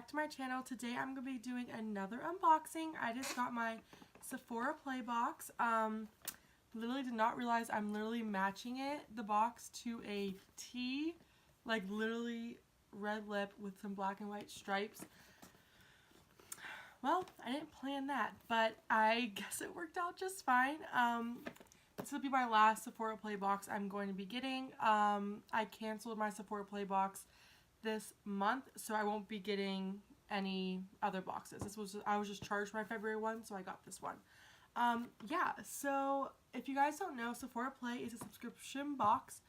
back to my channel. Today I'm going to be doing another unboxing. I just got my Sephora Play box. Literally did not realize I'm literally matching the box to a tee. Like literally red lip with some black and white stripes. Well, I didn't plan that, but I guess it worked out just fine. This will be my last Sephora Play box I'm going to be getting. I canceled my Sephora Play box this month, so I won't be getting any other boxes. I was just charged my February one, so I got this one. Yeah, so if you guys don't know, Sephora Play is a subscription box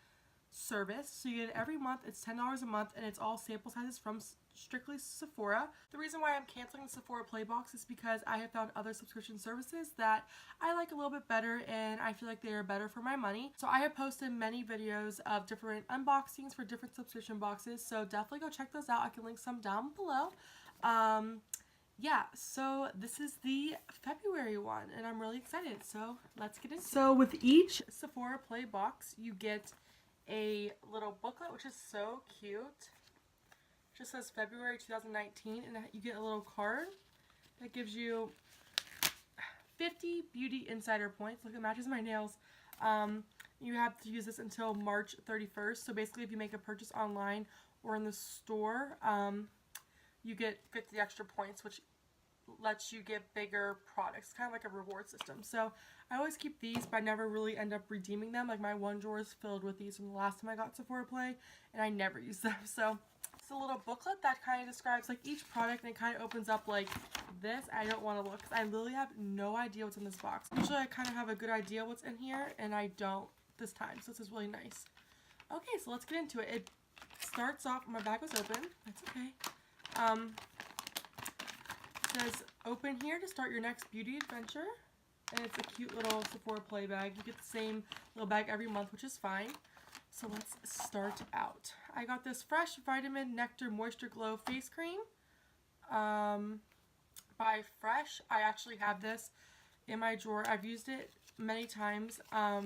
service, so you get it every month. It's $10 a month, and it's all sample sizes from strictly Sephora. The reason why I'm canceling the Sephora Play box is because I have found other subscription services that I like a little bit better, and I feel like they are better for my money. So I have posted many videos of different unboxings for different subscription boxes, so definitely go check those out. I can link some down below. Yeah, so this is the February one, and I'm really excited, so let's get into it. So with each Sephora Play box, you get a little booklet, which is so cute. It just says February 2019, and you get a little card that gives you 50 beauty insider points. Look, it matches my nails. You have to use this until March 31st, so basically if you make a purchase online or in the store, you get the extra points, which lets you get bigger products, kind of like a reward system. So I always keep these, but I never really end up redeeming them. Like my one drawer is filled with these from the last time I got Sephora Play, and I never use them. So it's a little booklet that kind of describes like each product, and it kind of opens up like this. I don't want to look because I literally have no idea what's in this box. Usually I kind of have a good idea what's in here, and I don't this time, so this is really nice. Okay, so let's get into it. It starts off, my bag was open, that's okay. It says, open here to start your next beauty adventure. And it's a cute little Sephora Play bag. You get the same little bag every month, which is fine. So let's start out. I got this Fresh Vitamin Nectar Moisture Glow Face Cream by Fresh. I actually have this in my drawer. I've used it many times. Oh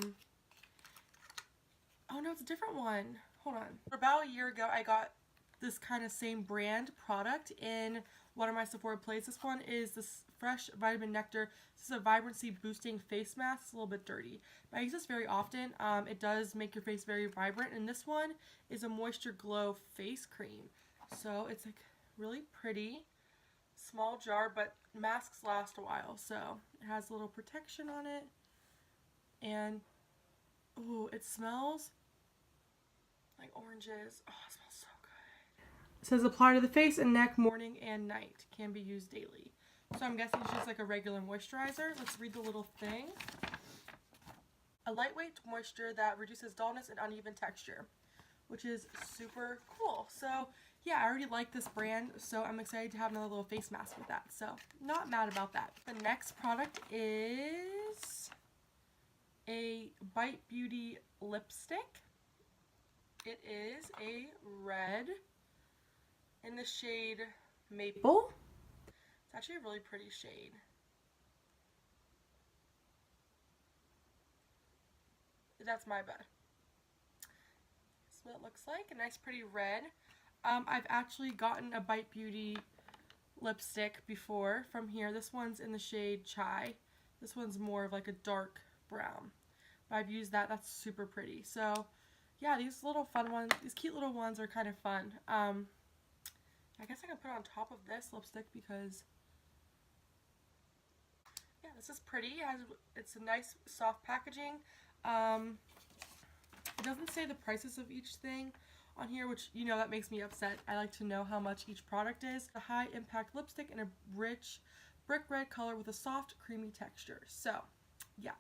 no, it's a different one. Hold on. About a year ago, I got this kind of same brand product in one of my Sephora Plays. This one is this Fresh Vitamin Nectar. This is a vibrancy boosting face mask. It's a little bit dirty, but I use this very often. It does make your face very vibrant, and this one is a Moisture Glow face cream. So it's like really pretty, small jar, but masks last a while. So it has a little protection on it, and ooh, it smells like oranges. Oh, it smells so good. It says apply to the face and neck morning and night. Can be used daily. So I'm guessing it's just like a regular moisturizer. Let's read the little thing. A lightweight moisture that reduces dullness and uneven texture, which is super cool. So yeah, I already like this brand, so I'm excited to have another little face mask with that. So not mad about that. The next product is a Bite Beauty lipstick. It is a red in the shade Maple. It's actually a really pretty shade. That's my bad. That's what it looks like. A nice pretty red. I've actually gotten a Bite Beauty lipstick before from here. This one's in the shade Chai. This one's more of like a dark brown. But I've used that. That's super pretty. So yeah, these little fun ones, these cute little ones are kind of fun. I guess I can put it on top of this lipstick because, yeah, this is pretty. It's a nice soft packaging. It doesn't say the prices of each thing on here, which, you know, that makes me upset. I like to know how much each product is. A high impact lipstick in a rich brick red color with a soft creamy texture. So yeah,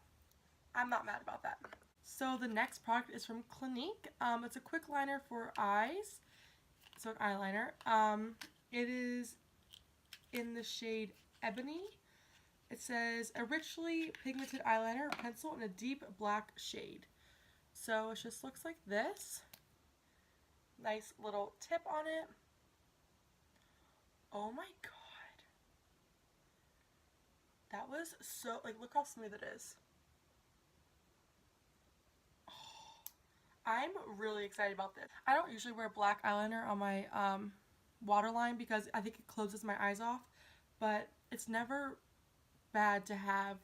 I'm not mad about that. So the next product is from Clinique. It's a quick liner for eyes. So an eyeliner. It is in the shade Ebony. It says a richly pigmented eyeliner or pencil in a deep black shade. So it just looks like this. Nice little tip on it. Oh my god. That was so, like, look how smooth it is. I'm really excited about this. I don't usually wear black eyeliner on my waterline because I think it closes my eyes off, but it's never bad to have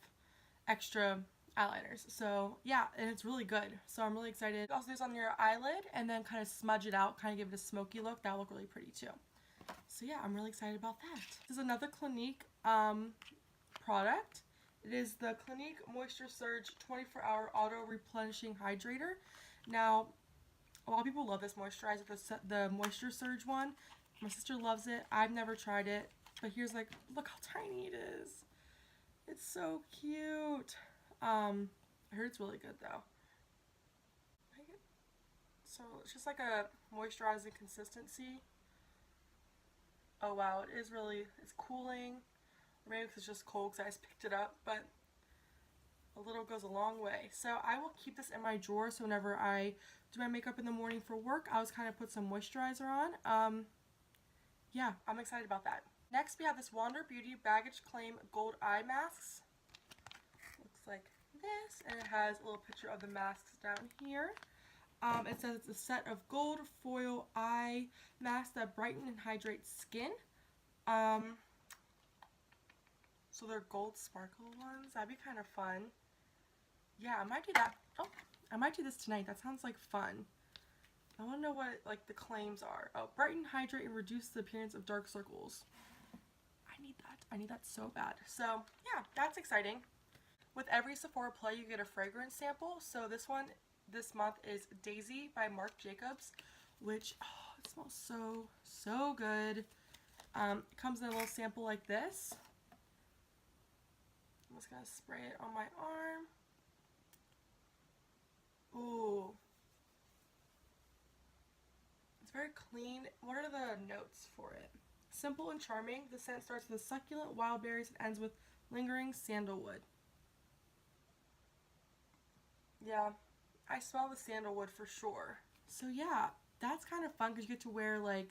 extra eyeliners. So yeah, and it's really good. So I'm really excited. Also do this on your eyelid and then kind of smudge it out, kind of give it a smoky look. That'll look really pretty too. So yeah, I'm really excited about that. This is another Clinique product. It is the Clinique Moisture Surge 24-hour auto replenishing hydrator. Now, a lot of people love this moisturizer, the Moisture Surge one. My sister loves it. I've never tried it, but here's like, look how tiny it is. It's so cute. I heard it's really good though. So it's just like a moisturizing consistency. Oh wow, it is really, it's cooling. Or maybe because it's just cold because I just picked it up, but a little goes a long way. So I will keep this in my drawer so whenever I do my makeup in the morning for work, I always kind of put some moisturizer on. Yeah, I'm excited about that. Next we have this Wander Beauty Baggage Claim Gold Eye Masks. Looks like this, and it has a little picture of the masks down here. It says it's a set of gold foil eye masks that brighten and hydrate skin. So they're gold sparkle ones. That'd be kind of fun. Yeah, I might do that. Oh, I might do this tonight. That sounds like fun. I want to know what like the claims are. Oh, brighten, hydrate, and reduce the appearance of dark circles. I need that. I need that so bad. So yeah, that's exciting. With every Sephora play, you get a fragrance sample. So this one this month is Daisy by Marc Jacobs, which it smells so good. It comes in a little sample like this. I'm just gonna spray it on my arm. Ooh. It's very clean. What are the notes for it? Simple and charming. The scent starts with succulent wild berries and ends with lingering sandalwood. Yeah, I smell the sandalwood for sure. So yeah, that's kind of fun because you get to wear like,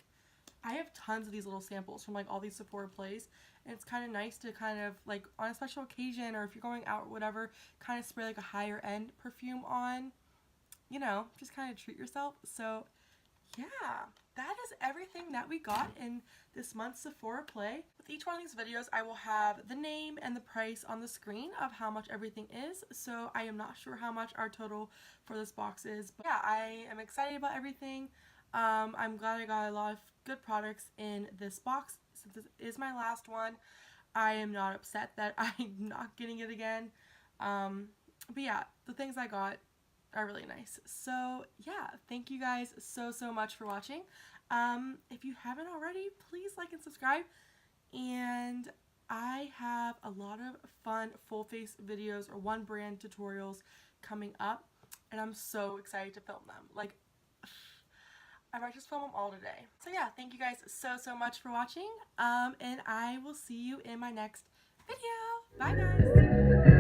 I have tons of these little samples from like all these Sephora plays, and it's kind of nice to kind of like on a special occasion or if you're going out or whatever, kind of spray like a higher end perfume on, you know, just kind of treat yourself. So yeah, that is everything that we got in this month's Sephora play. With each one of these videos, I will have the name and the price on the screen of how much everything is. So I am not sure how much our total for this box is. But yeah, I am excited about everything. I'm glad I got a lot of good products in this box. Since this is my last one, I am not upset that I'm not getting it again. But yeah, the things I got are really nice. So yeah, thank you guys so much for watching. If you haven't already, please like and subscribe. And I have a lot of fun full face videos or one brand tutorials coming up, and I'm so excited to film them. Like, I might just film them all today. So yeah, thank you guys so much for watching. And I will see you in my next video. Bye guys!